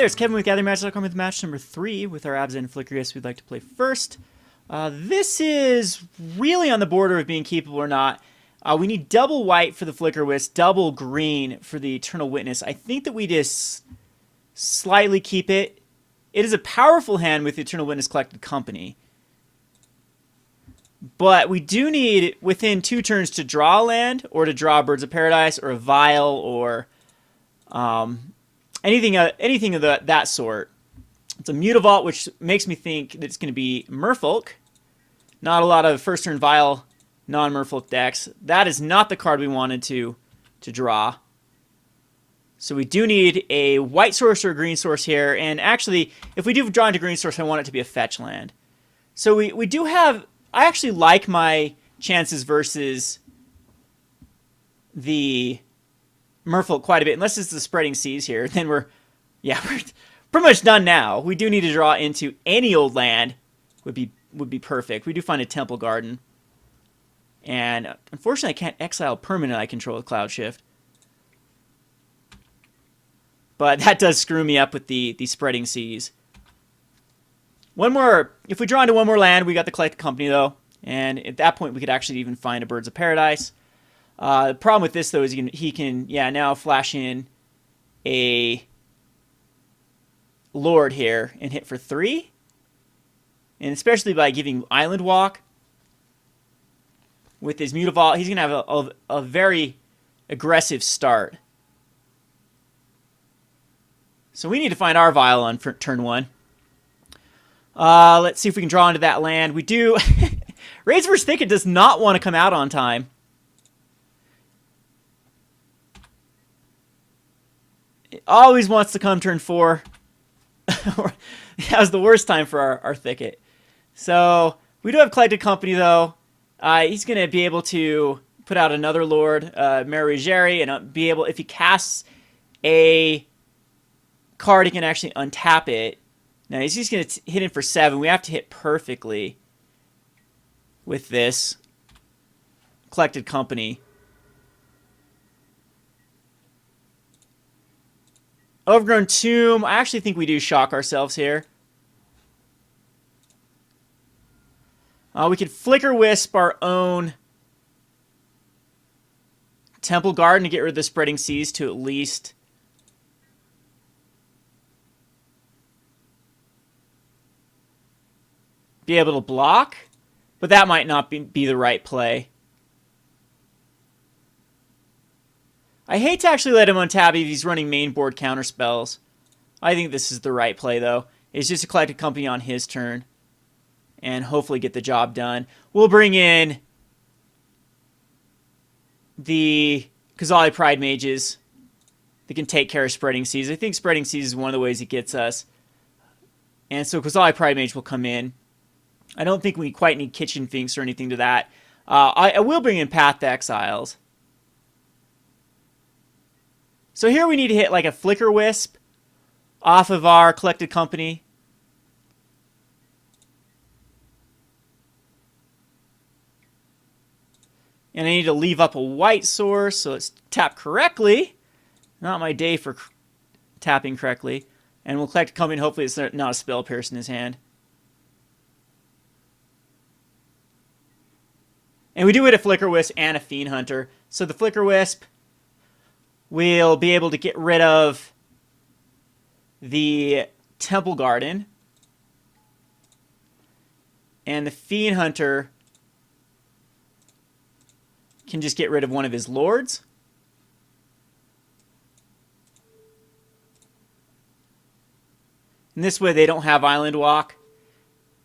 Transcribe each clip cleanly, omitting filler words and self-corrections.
there's Kevin with GatheringMatch.com with match number 3 with our Abzan and Flickerwisp we'd like to play first. This is really on the border of being keepable or not. We need double white for the Flickerwisp, double green for the Eternal Witness. I think that we just slightly keep it. It is a powerful hand with the Eternal Witness Collected Company. But we do need, within 2 turns, to draw a land, or to draw Birds of Paradise, or a Vial, or anything of that sort. It's a Mutavault, which makes me think that it's going to be Merfolk. Not a lot of first turn Vial non-Merfolk decks. That is not the card we wanted to draw. So we do need a white source or a green source here. And actually, if we do draw into green source, I want it to be a fetch land. So we do have... I actually like my chances versus the Merfolk quite a bit. Unless it's the Spreading Seas here, then we're pretty much done now. We do need to draw into any old land. Would be perfect. We do find a Temple Garden. And unfortunately, I can't exile permanent I control with Cloudshift. But that does screw me up with the Spreading Seas. One more, if we draw into one more land, we got the Collected Company though. And at that point, we could actually even find a Birds of Paradise. The problem with this though is he can now flash in a Lord here and hit for 3. And especially by giving Island Walk with his Mutavault, he's going to have a very aggressive start. So we need to find our Vial on turn 1. Let's see if we can draw into that land. We do. Razorverge Thicket does not want to come out on time. It always wants to come turn 4. That was the worst time for our Thicket. So we do have Collected Company though. He's going to be able to put out another Lord, Merfolk, and be able, if he casts a card, he can actually untap it. Now he's just going to hit in for 7. We have to hit perfectly with this Collected Company. Overgrown Tomb. I actually think we do shock ourselves here. We could Flickerwisp our own Temple Garden to get rid of the Spreading Seas to at least be able to block, but that might not be the right play. I hate to actually let him untap if he's running main board counter spells. I think this is the right play though. It's just a Collected Company on his turn and hopefully get the job done. We'll bring in the Qasali Pridemages that can take care of Spreading Seas. I think Spreading Seas is one of the ways it gets us. And so Qasali Pridemage will come in. I don't think we quite need Kitchen Finks or anything to that. I will bring in Path to Exiles. So here we need to hit like a Flickerwisp off of our Collected Company. And I need to leave up a white source, so let's tap correctly. Not my day for tapping correctly. And we'll Collected Company, and hopefully it's not a Spell Pierce in his hand. And we do hit a Flickerwisp and a Fiend Hunter. So the Flickerwisp will be able to get rid of the Temple Garden. And the Fiend Hunter can just get rid of one of his Lords. And this way they don't have Island Walk.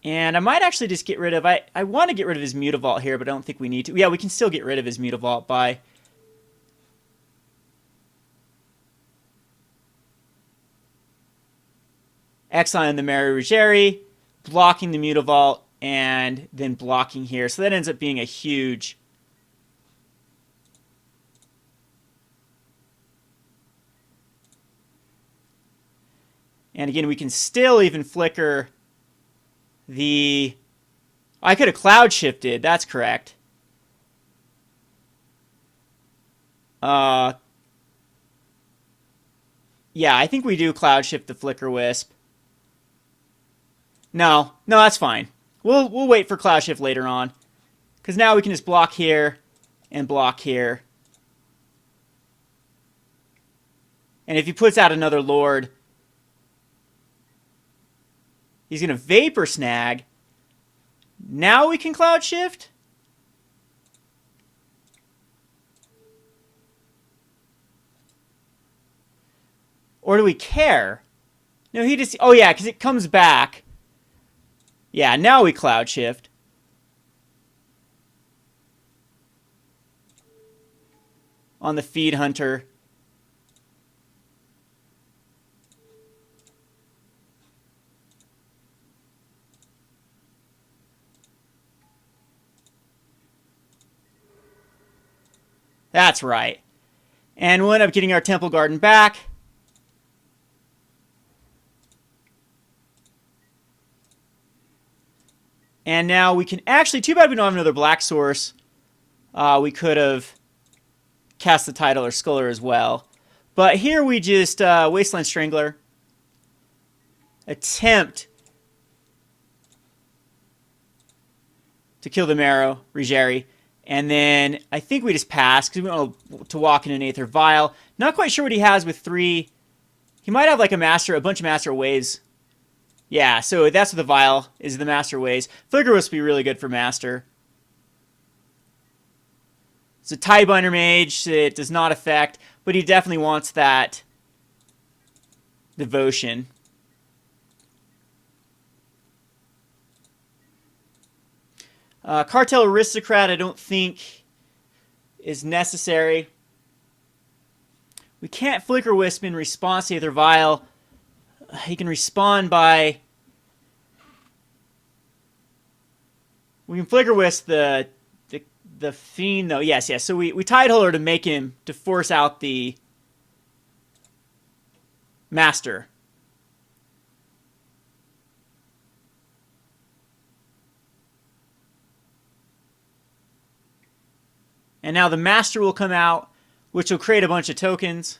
And I might actually just get rid of... I want to get rid of his Mutavault here, but I don't think we need to. Yeah, we can still get rid of his Mutavault by... exiling the Merfolk, blocking the Mutavault, and then blocking here. So that ends up being a huge... And again, we can still even flicker the... I could have cloud shifted. That's correct. Yeah, I think we do Cloudshift the Flickerwisp. No, that's fine. We'll wait for Cloudshift later on. Because now we can just block here and block here. And if he puts out another Lord, he's going to Vapor Snag. Now we can Cloudshift? Or do we care? No, he just... Oh, yeah, because it comes back. Yeah, now we Cloudshift. On the Fiend Hunter. That's right. And we'll end up getting our Temple Garden back. And now we can actually... Too bad we don't have another black source. We could have cast the Tidehollow Sculler as well. But here we just Wasteland Strangler. Attempt to kill the Marrow, Rigeri. And then I think we just pass because we want to walk in an Aether Vial. Not quite sure what he has with 3. He might have like a bunch of Master Waves. Yeah, so that's what the Vial is, the Master Waves. Flickerwisp would be really good for Master. It's a Tidehollow Mage. It does not affect, but he definitely wants that devotion. Cartel Aristocrat I don't think is necessary. We can't Flickerwisp in response to Aether Vial. He can respond by... We can Flickerwisp the Fiend, though. Yes. So we Tidehollow to make him, to force out the Master. And now the Master will come out, which will create a bunch of tokens.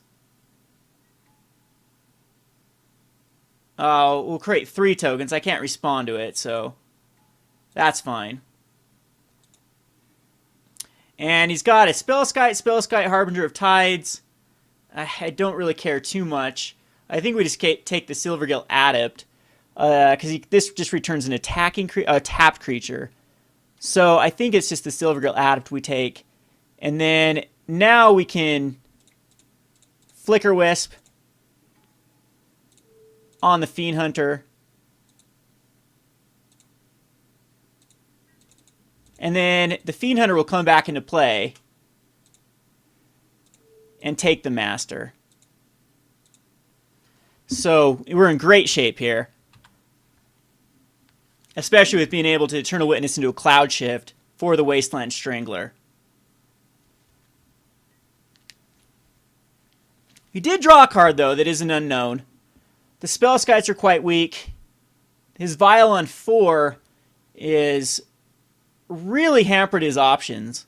We'll create 3 tokens. I can't respond to it, so that's fine. And he's got a Spellskite, Harbinger of Tides. I don't really care too much. I think we just take the Silvergill Adept, because this just returns an attacking tapped creature. So I think it's just the Silvergill Adept we take. And then now we can Flickerwisp on the Fiend Hunter. And then the Fiend Hunter will come back into play and take the Master. So we're in great shape here. Especially with being able to Eternal Witness into a Cloudshift for the Wasteland Strangler. He did draw a card, though, that is an unknown. The Spellskites are quite weak. His Vial on 4 is really hampered his options.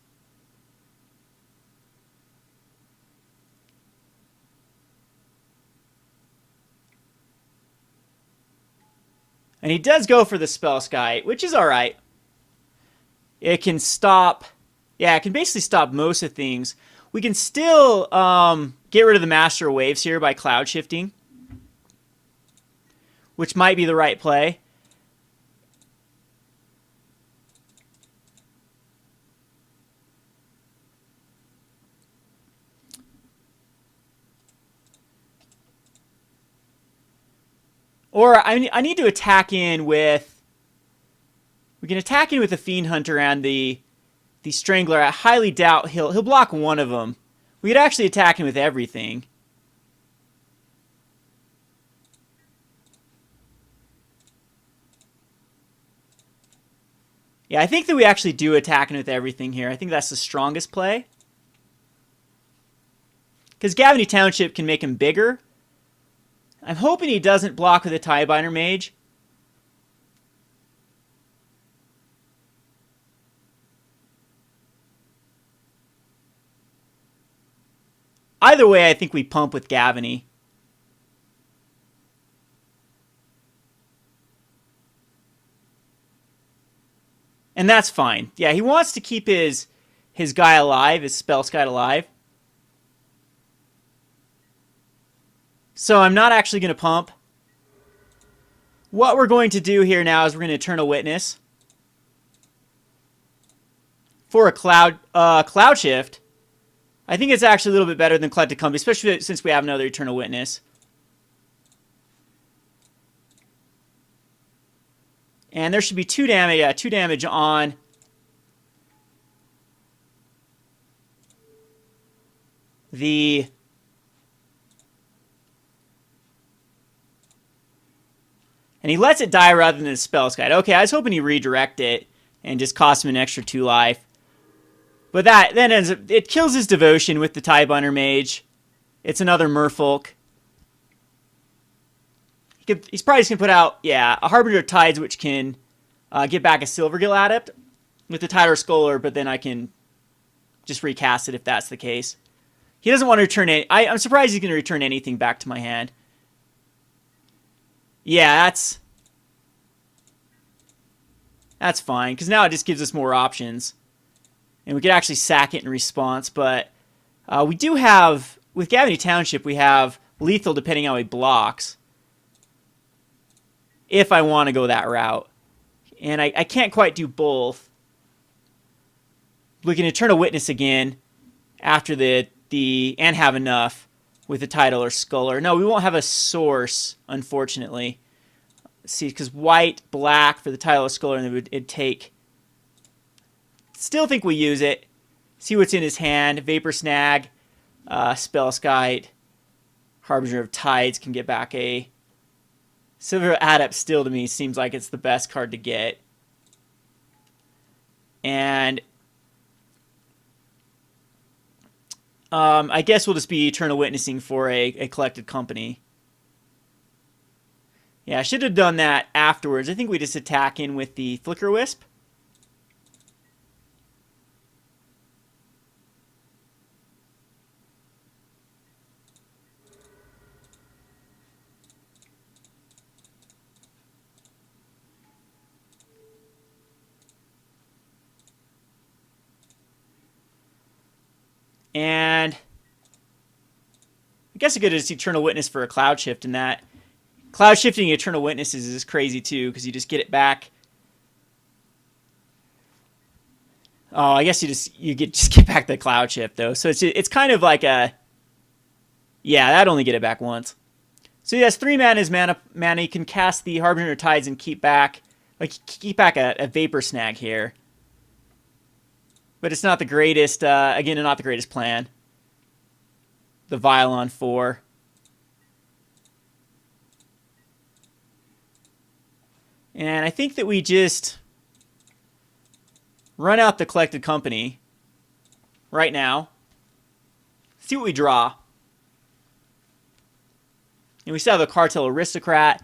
And he does go for the Spellskite, which is alright. It can stop... Yeah, it can basically stop most of things. We can still get rid of the Master Waves here by Cloud Shifting, which might be the right play. Or I need to attack in with... We can attack in with the Fiend Hunter and the Strangler. I highly doubt he'll block one of them. We could actually attack him with everything. Yeah, I think that we actually do attack him with everything here. I think that's the strongest play. Because Gavony Township can make him bigger. I'm hoping he doesn't block with a Tidehollow Mage. Either way, I think we pump with Gavony. And that's fine. Yeah, he wants to keep his guy alive, his Spell guy alive. So I'm not actually going to pump. What we're going to do here now is we're going to Eternal Witness for a Cloudshift. I think it's actually a little bit better than Collected Company, especially since we have another Eternal Witness. And there should be 2 damage. Yeah, 2 damage on the... And he lets it die rather than his Spell Guide. Okay, I was hoping he'd redirect it and just cost him an extra 2 life. But that then ends up... It kills his Devotion with the Tidehollow Mage. It's another Merfolk. He's probably just going to put out, yeah, a Harbinger of Tides, which can get back a Silvergill Adept with the Tidehollow Sculler, but then I can just recast it if that's the case. He doesn't want to return any... I'm surprised he's going to return anything back to my hand. Yeah, that's fine, because now it just gives us more options. And we could actually sack it in response, but we do have... With Gavony Township, we have lethal depending on how he blocks. If I want to go that route. And I can't quite do both. We can Eternal Witness again after and have enough with the Tidehollow Sculler. No, we won't have a source, unfortunately. Let's see, because white, black for the Tidehollow Sculler, and it'd take... Still think we use it. See what's in his hand. Vapor Snag, Spell Guide, Harbinger of Tides can get back a... Silver Adept still to me seems like it's the best card to get. And I guess we'll just be Eternal Witnessing for a Collected Company. Yeah, I should have done that afterwards. I think we just attack in with the Flickerwisp. And I guess I could just Eternal Witness for a Cloudshift in that. Cloud Shifting Eternal Witnesses is crazy too, because you just get it back. Oh, I guess you get back the Cloudshift though. So it's kind of like a... Yeah, that'd only get it back once. So he has 3 mana. He can cast the Harbinger of Tides and keep back a Vapor Snag here. But it's not the greatest, again, not the greatest plan. The Vial on 4. And I think that we just run out the Collected Company right now. See what we draw. And we still have a Cartel Aristocrat,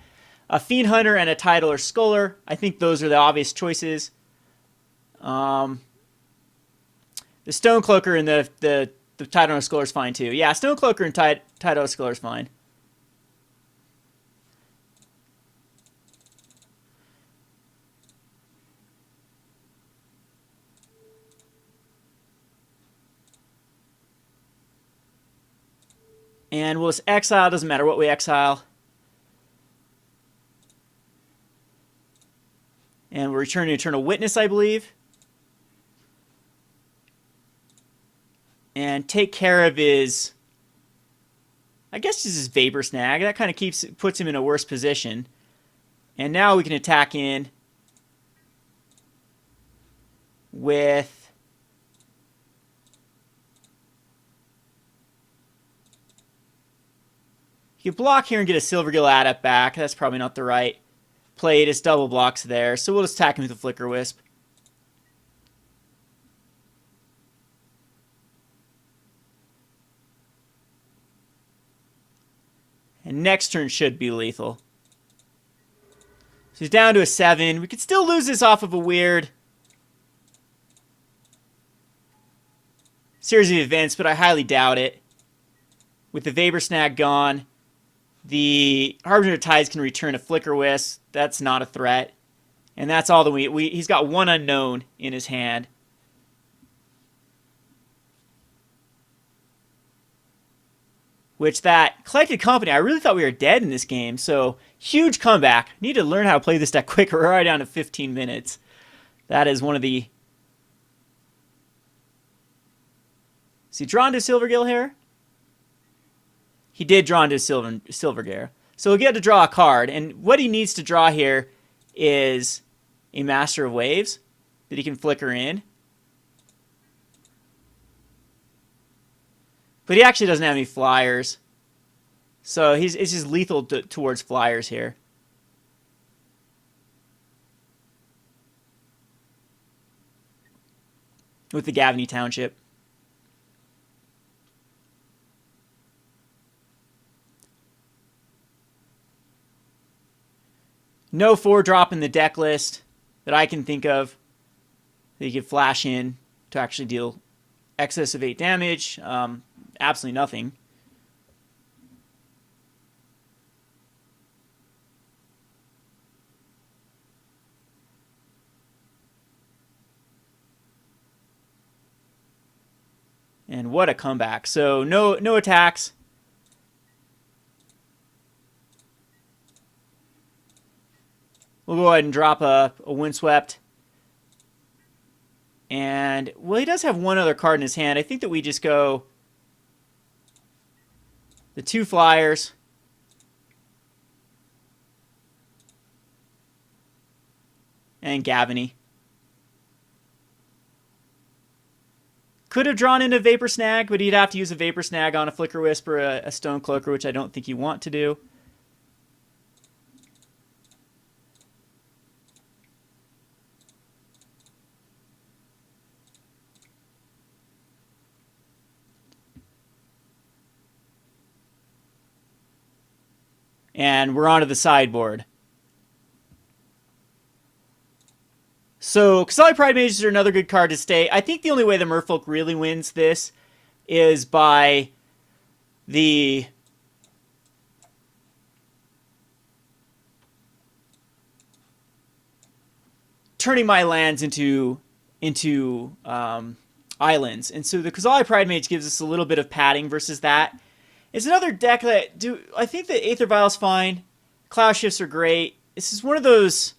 a Fiend Hunter, and a Tidehollow Sculler. I think those are the obvious choices. The Stonecloaker and the Tidehollow Sculler is fine too. Yeah, Stonecloaker and Tidehollow Sculler is fine. And we'll just exile. Doesn't matter what we exile. And we'll return to Eternal Witness, I believe. And take care of his... I guess just his Vapor Snag. That kind of puts him in a worse position. And now we can attack in with... You can block here and get a Silvergill Adept back. That's probably not the right play. It just double blocks there. So we'll just attack him with the Flickerwisp. And next turn should be lethal. So he's down to a 7. We could still lose this off of a weird series of events, but I highly doubt it. With the Vapor Snag gone, the Harbinger of Tides can return a Flickerwisp. That's not a threat. And that's all that he's got one unknown in his hand. Which that Collected Company, I really thought we were dead in this game. So, huge comeback. Need to learn how to play this deck quicker. We're already down to 15 minutes. That is one of the... Is he drawn to Silvergill here? He did draw into Silvergill. So he'll get to draw a card. And what he needs to draw here is a Master of Waves that he can flicker in. But he actually doesn't have any flyers. So it's just lethal towards flyers here. With the Gavony Township. No 4-drop in the deck list that I can think of that you could flash in to actually deal excess of 8 damage. Absolutely nothing. And what a comeback. So no attacks. We'll go ahead and drop a Windswept. And, well, he does have one other card in his hand. I think that we just go the 2 flyers. And Gavony. Could have drawn into Vapor Snag, but he'd have to use a Vapor Snag on a Flickerwisp or a Stonecloaker, which I don't think you want to do. And we're on to the sideboard. So, Qasali Pridemage are another good card to stay. I think the only way the Merfolk really wins this is by the... turning my lands into islands. And so the Qasali Pridemage gives us a little bit of padding versus that. It's another deck that I think the Aether Vial is fine. Cloudshifts are great. This is one of those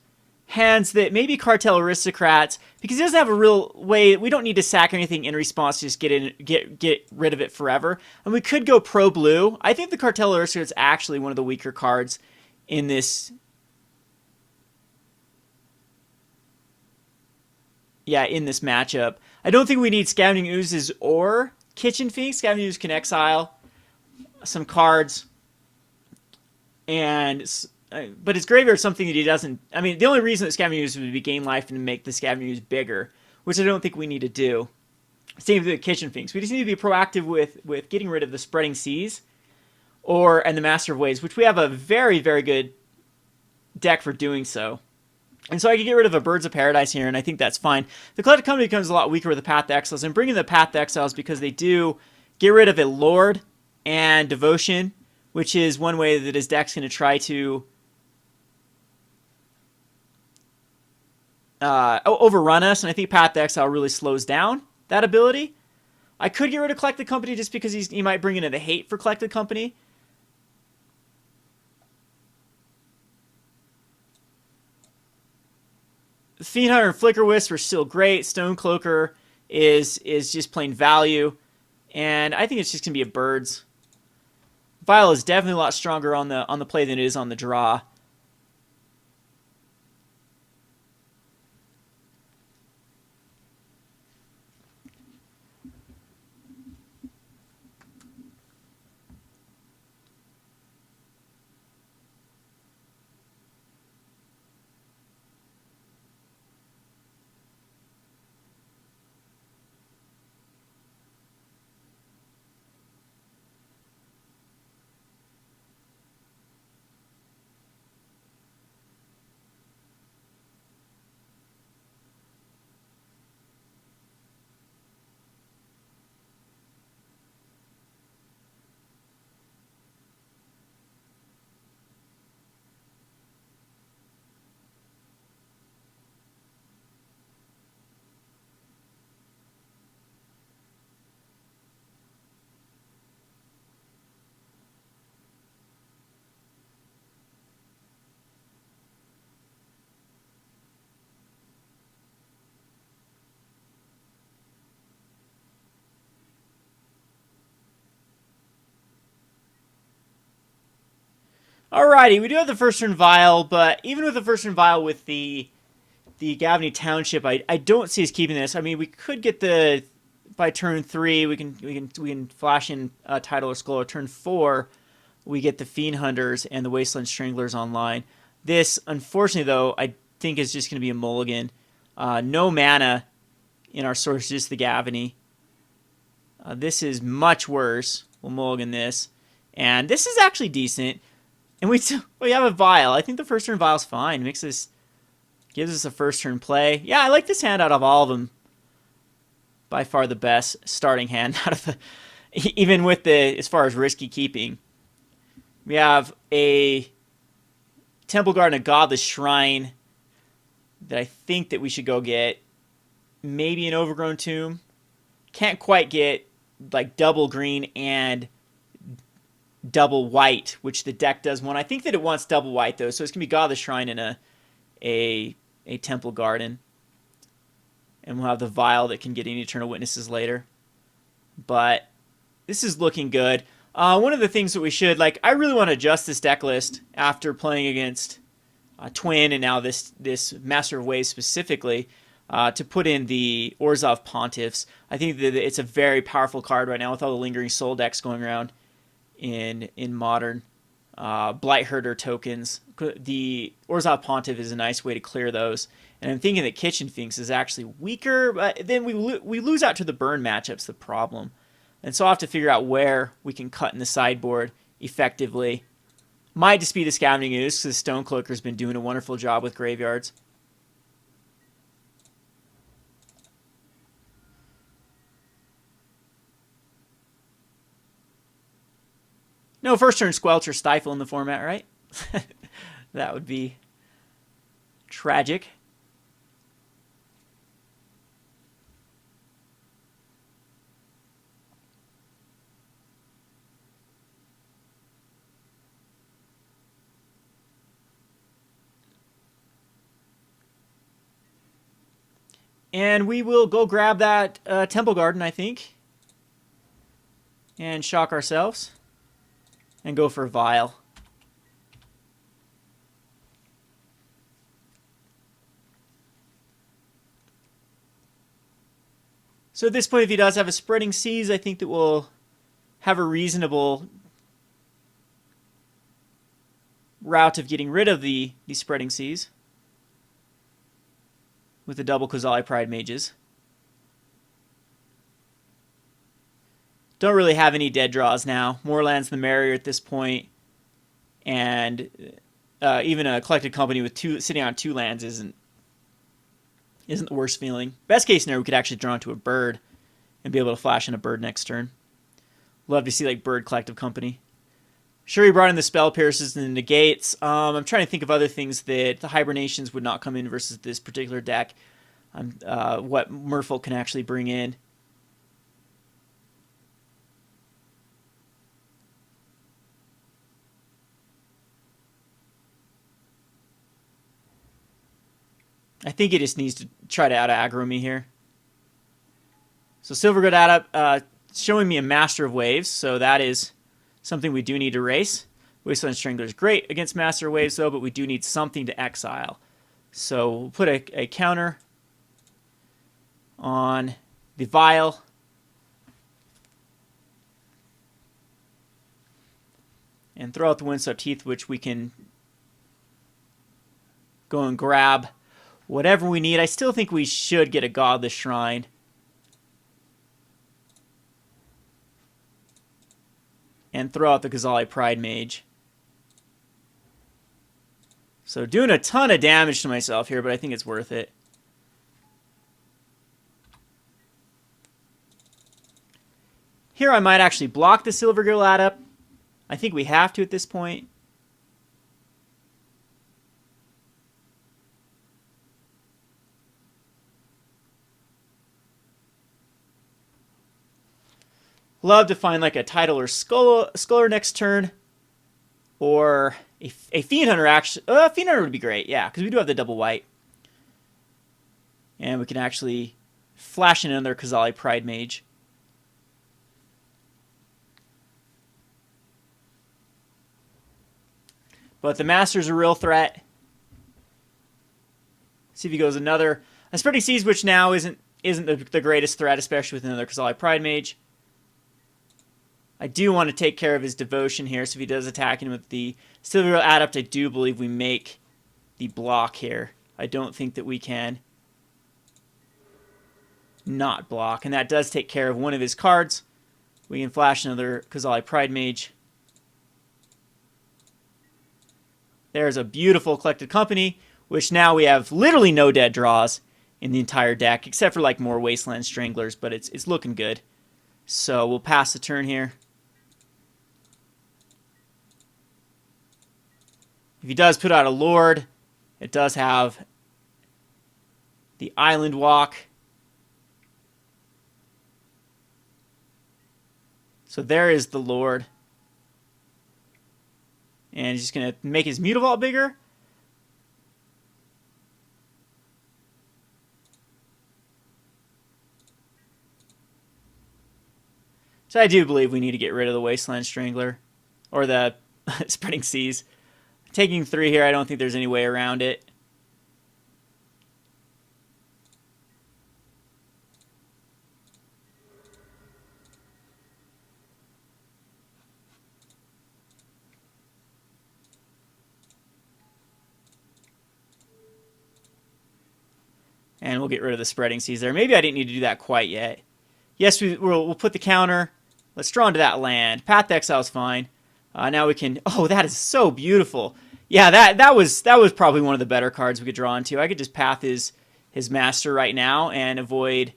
hands that maybe Cartel Aristocrats, because he doesn't have a real way. We don't need to sack anything in response to just get rid of it forever. And we could go pro blue. I think the Cartel Aristocrat is actually one of the weaker cards in this. Yeah, in this matchup. I don't think we need Scavenging Oozes or Kitchen Finks. Scavenging Ooze can exile some cards, but his graveyard is something that he doesn't. I mean, the only reason that Scavenging Ooze would be gain life and make the Scavenging Ooze bigger, which I don't think we need to do. Same with the Kitchen Finks. We just need to be proactive with getting rid of the Spreading Seas, and the Master of Waves, which we have a very, very good deck for doing so. And so I can get rid of a Birds of Paradise here, and I think that's fine. The Collected Company becomes a lot weaker with the Path to Exiles. I'm bringing the Path to Exiles because they do get rid of a Lord and Devotion, which is one way that his deck's going to try to overrun us, and I think Path to Exile really slows down that ability. I could get rid of Collected Company just because he might bring in the hate for Collected Company. Fiend Hunter and Flickerwisp are still great. Stonecloaker is just plain value, and I think it's just going to be a Birds. Vial is definitely a lot stronger on the play than it is on the draw. Alrighty, we do have the first turn Vial, but even with the first turn Vial with the Gavony Township, I don't see us keeping this. I mean, we could get the by turn 3, we can flash in Tidehollow Sculler. Turn 4, we get the Fiend Hunters and the Wasteland Stranglers online. This, unfortunately, though, I think is just going to be a mulligan. No mana in our source, just the Gavony. This is much worse. We'll mulligan this. And this is actually decent. And we have a Vial. I think the first turn Vial's fine. Gives us a first turn play. Yeah, I like this hand out of all of them. By far the best starting hand out of the, even with the, as far as risky keeping. We have a Temple Garden, a Godless Shrine that I think that we should go get. Maybe an Overgrown Tomb. Can't quite get like double green and double white, which the deck does want. I think that it wants double white though, so it's gonna be Godless Shrine and a Temple Garden, and we'll have the Vial that can get any Eternal Witnesses later. But this is looking good. One of the things that we should, like, I really want to adjust this deck list after playing against Twin and now this Master of Waves specifically, to put in the Orzhov Pontiffs. I think that it's a very powerful card right now with all the Lingering Soul decks going around in Modern. Blight Herder tokens. The Orzhov Pontiff is a nice way to clear those. And I'm thinking that Kitchen Finks is actually weaker, but then we lose out to the burn matchup's the problem. And so I'll have to figure out where we can cut in the sideboard effectively. Might just be the Scavenging Ooze, because Stonecloaker's been doing a wonderful job with graveyards. No first turn Squelch or Stifle in the format, right? That would be tragic. And we will go grab that Temple Garden, I think. And shock ourselves. And go for Vial. So at this point, if he does have a Spreading Seas, I think that we'll have a reasonable route of getting rid of the Spreading Seas with the double Qasali Pridemages. Don't really have any dead draws now. More lands the merrier at this point. And even a Collected Company with sitting on 2 lands isn't the worst feeling. Best case scenario, we could actually draw into a bird and be able to flash in a bird next turn. Love to see like Bird Collective Company. Sure, he brought in the Spell Pierces and the Negates. I'm trying to think of other things that the Hibernations would not come in versus this particular deck. What Merfolk can actually bring in. I think he just needs to try to out-aggro me here. So Silvergood out showing me a Master of Waves, so that is something we do need to race. Wasteland Strangler is great against Master of Waves, though, but we do need something to exile. So we'll put a counter on the Vial. And throw out the Windswept Heath, which we can go and grab whatever we need. I still think we should get a Godless Shrine. And throw out the Qasali Pridemage. So doing a ton of damage to myself here, but I think it's worth it. Here I might actually block the Silvergill Adept. I think we have to at this point. Love to find like a Tidehollow Sculler next turn. Or a Fiend Hunter actually. Fiend Hunter would be great, yeah, because we do have the double white. And we can actually flash in another Qasali Pridemage. But the Master's a real threat. See if he goes another. A Spreading Seas, which now isn't the greatest threat, especially with another Qasali Pridemage. I do want to take care of his Devotion here, so if he does attack him with the Silver Adept, I do believe we make the block here. I don't think that we can not block, and that does take care of one of his cards. We can flash another Qasali Pridemage. There's a beautiful Collected Company, which now we have literally no dead draws in the entire deck, except for like more Wasteland Stranglers, but it's looking good. So we'll pass the turn here. If he does put out a Lord, it does have the Island Walk. So there is the Lord. And he's just going to make his Mutavault bigger. So I do believe we need to get rid of the Wasteland Strangler. Or the Spreading Seas. Taking 3 here, I don't think there's any way around it. And we'll get rid of the Spreading Seas there. Maybe I didn't need to do that quite yet. Yes, we'll put the counter. Let's draw into that land. Path to Exile is fine. Now we can... Oh, that is so beautiful. Yeah, that was probably one of the better cards we could draw into. I could just path his Master right now and avoid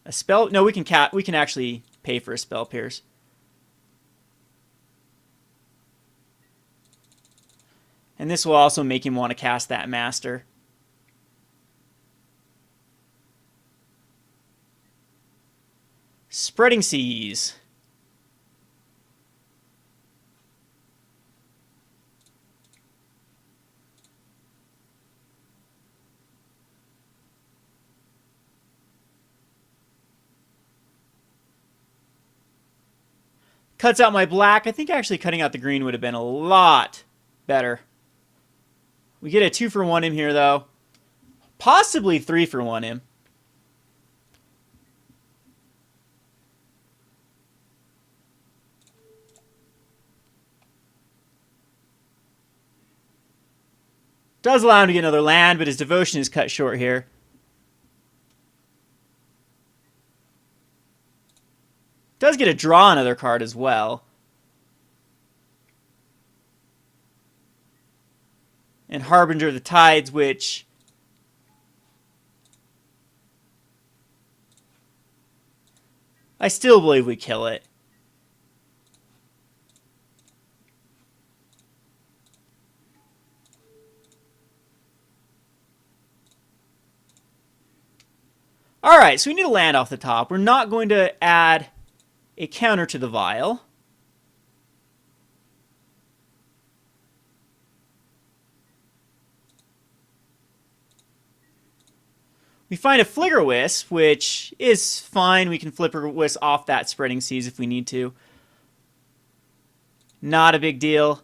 a spell. No, we can actually pay for a Spell Pierce. And this will also make him want to cast that Master. Spreading Seas. Cuts out my black. I think actually cutting out the green would have been a lot better. We get a 2-for-1 him here, though. Possibly 3-for-1 him. Does allow him to get another land, but his Devotion is cut short here. Does get to draw another card as well. And Harbinger of the Tides, which... I still believe we kill it. Alright, so we need to land off the top. We're not going to add a counter to the Vial. We find a Flickerwisp, which is fine. We can Flickerwisp off that Spreading Seas if we need to. Not a big deal.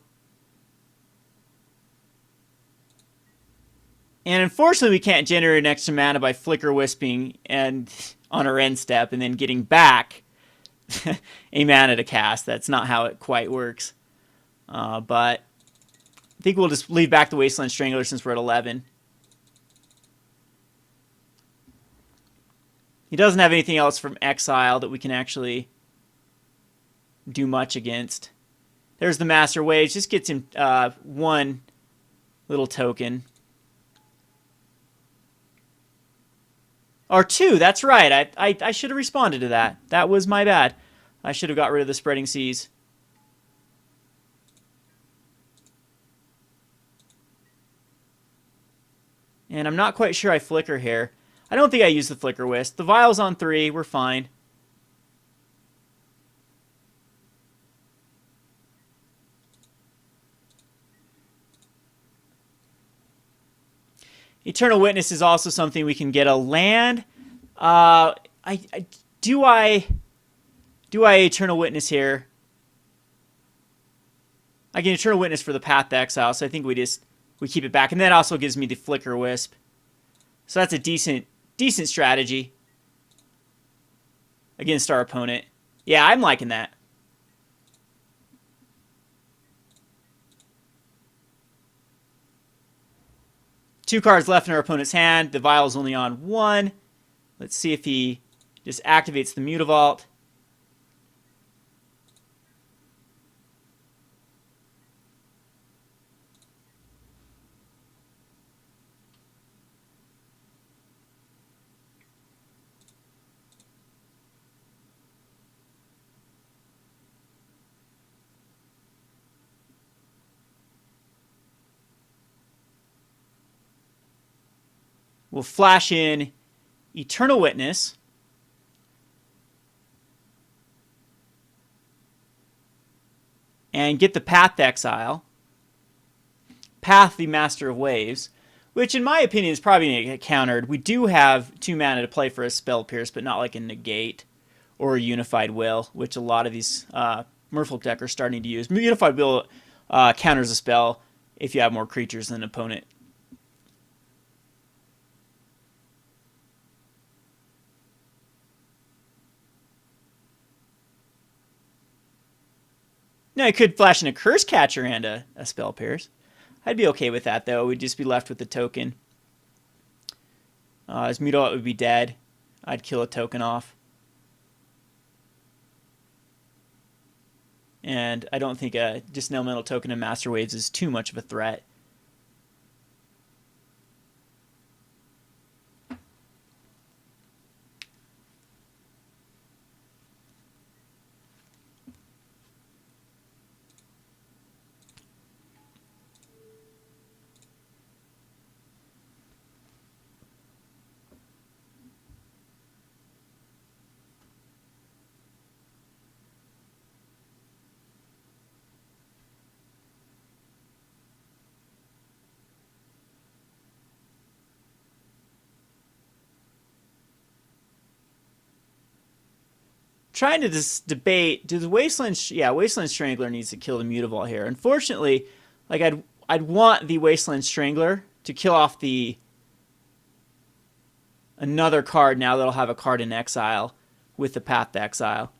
And unfortunately, we can't generate an extra mana by Flickerwisping and on our end step and then getting back a mana to cast. That's not how it quite works. But I think we'll just leave back the Wasteland Strangler since we're at 11. He doesn't have anything else from Exile that we can actually do much against. There's the Master Waves. Just gets him one little token. Or 2, that's right. I should have responded to that. That was my bad. I should have got rid of the Spreading Seas. And I'm not quite sure I flicker here. I don't think I use the Flickerwisp. The Vial's on 3. We're fine. Eternal Witness is also something we can get a land. Do I Eternal Witness here? I get Eternal Witness for the Path to Exile, so I think we keep it back. And that also gives me the Flickerwisp. So that's a decent strategy against our opponent. Yeah, I'm liking that. Two cards left in our opponent's hand. The Vial is only on one. Let's see if he just activates the Mutavault. We'll flash in Eternal Witness. And get the Path to Exile. Path the Master of Waves. Which in my opinion is probably going to get countered. We do have 2 mana to play for a Spell Pierce, but not like a Negate or a Unified Will, which a lot of these Merfolk deck are starting to use. Unified Will counters a spell if you have more creatures than an opponent. Now, I could flash in a Curse Catcher and a Spell Pierce. I'd be okay with that, though. We'd just be left with the token. His Mutavault would be dead. I'd kill a token off. And I don't think just an elemental token and Master Waves is too much of a threat. Trying to just debate, do the Wasteland Strangler needs to kill the Mutavault here. Unfortunately, like I'd want the Wasteland Strangler to kill off another card now that'll have a card in exile with the Path to Exile.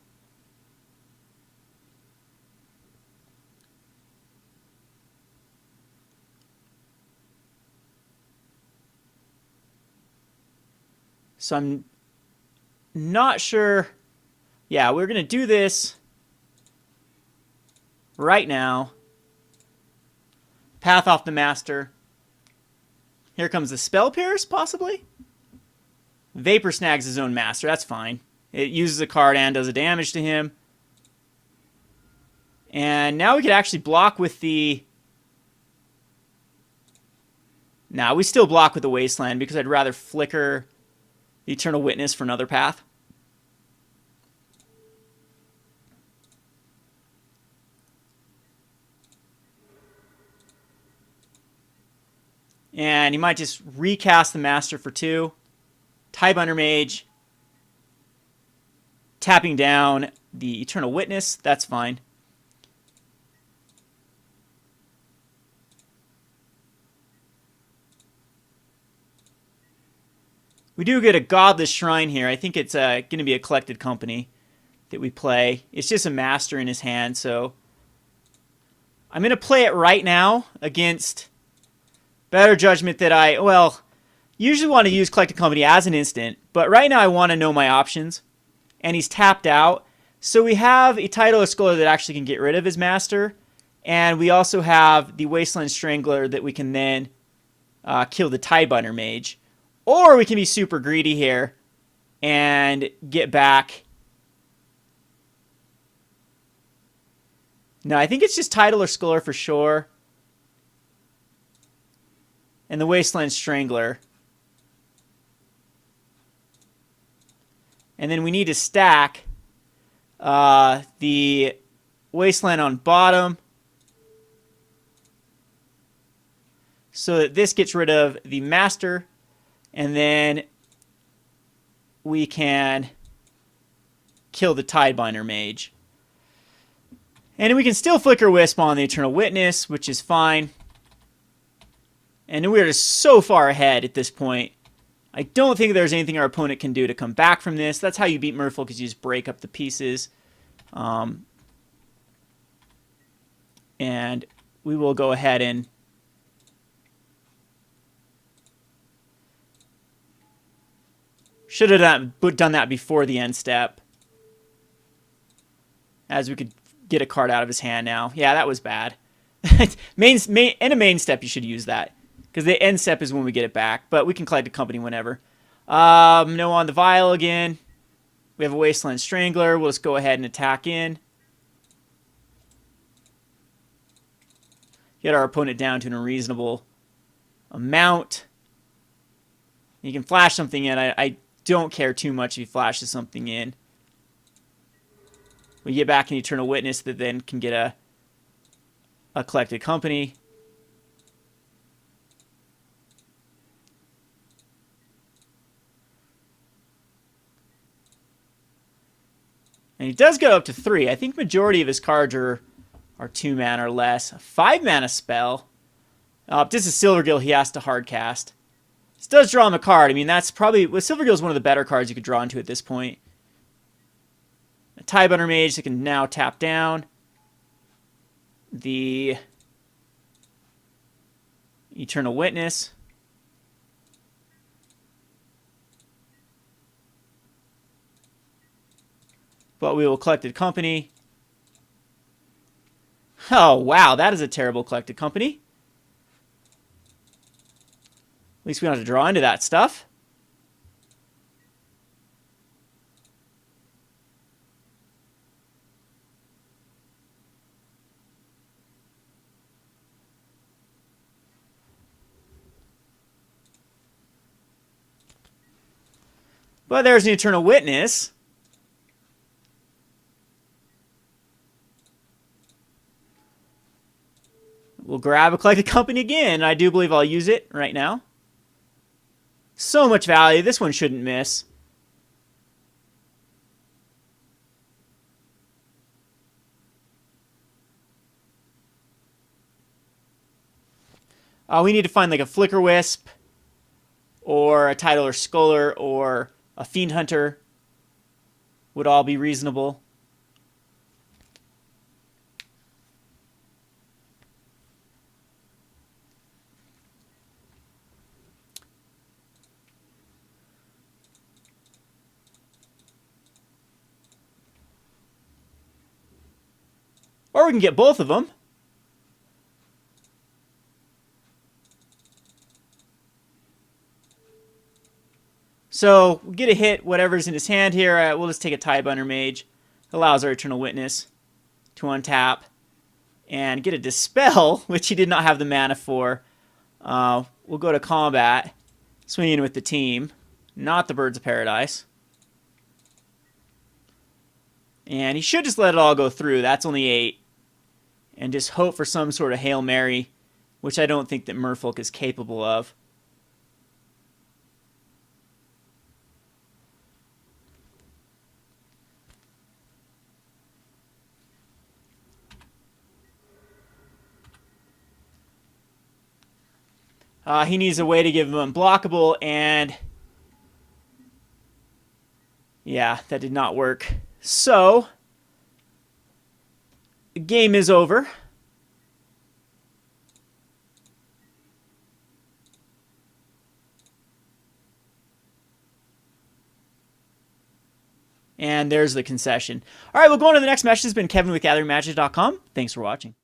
So I'm not sure. Yeah, we're going to do this right now. Path off the Master. Here comes the Spell Pierce, possibly? Vapor snags his own Master. That's fine. It uses a card and does a damage to him. And now we could actually block with the... Nah, we still block with the Wasteland because I'd rather flicker the Eternal Witness for another path. And you might just recast the Master for 2. Tidehollow Mage. Tapping down the Eternal Witness. That's fine. We do get a Godless Shrine here. I think it's going to be a Collected Company that we play. It's just a Master in his hand, so... I'm going to play it right now against... Better judgment that usually want to use Collected Company as an instant, but right now I want to know my options, and he's tapped out. So we have a Tidehollow Sculler that actually can get rid of his Master, and we also have the Wasteland Strangler that we can then kill the Tidehollow Mage. Or we can be super greedy here and get back. No, I think it's just Tidehollow Sculler for sure. And the Wasteland Strangler. And then we need to stack the Wasteland on bottom so that this gets rid of the Master, and then we can kill the Tidehollow Mage. And we can still Flickerwisp on the Eternal Witness, which is fine. And we're just so far ahead at this point. I don't think there's anything our opponent can do to come back from this. That's how you beat Merfolk, is you just break up the pieces. And we will go ahead and should have done that before the end step, as we could get a card out of his hand now. Yeah, that was bad. In a main step, you should use that, because the end step is when we get it back, but we can collect a company whenever. No on the Vial again. We have a Wasteland Strangler. We'll just go ahead and attack in. Get our opponent down to a reasonable amount. You can flash something in. I don't care too much if he flashes something in. We get back an Eternal Witness that then can get a collected company. And he does go up to 3. I think majority of his cards are 2 mana or less. A 5 mana spell. This is Silvergill, he has to hard cast. This does draw him a card. I mean, that's probably... Well, Silvergill is one of the better cards you could draw into at this point. A Tidehollow Mage that can now tap down. The Eternal Witness. But we will collected company. Oh, wow, that is a terrible collected company. At least we don't have to draw into that stuff. But there's an Eternal Witness. We'll grab a collected company again. I do believe I'll use it right now. So much value. This one shouldn't miss. We need to find like a Flickerwisp or a Tidehollow Sculler or a Fiend Hunter. Would all be reasonable. Or we can get both of them. So, we'll get a hit, whatever's in his hand here. We'll just take a Tidehollow Mage. Allows our Eternal Witness to untap. And get a Dispel, which he did not have the mana for. We'll go to combat. Swing in with the team. Not the Birds of Paradise. And he should just let it all go through. That's only 8. And just hope for some sort of Hail Mary, which I don't think that Merfolk is capable of. He needs a way to give him unblockable, and yeah, that did not work. So, the game is over. And there's the concession. All right, we'll go on to the next match. This has been Kevin with GatheringMagic.com. Thanks for watching.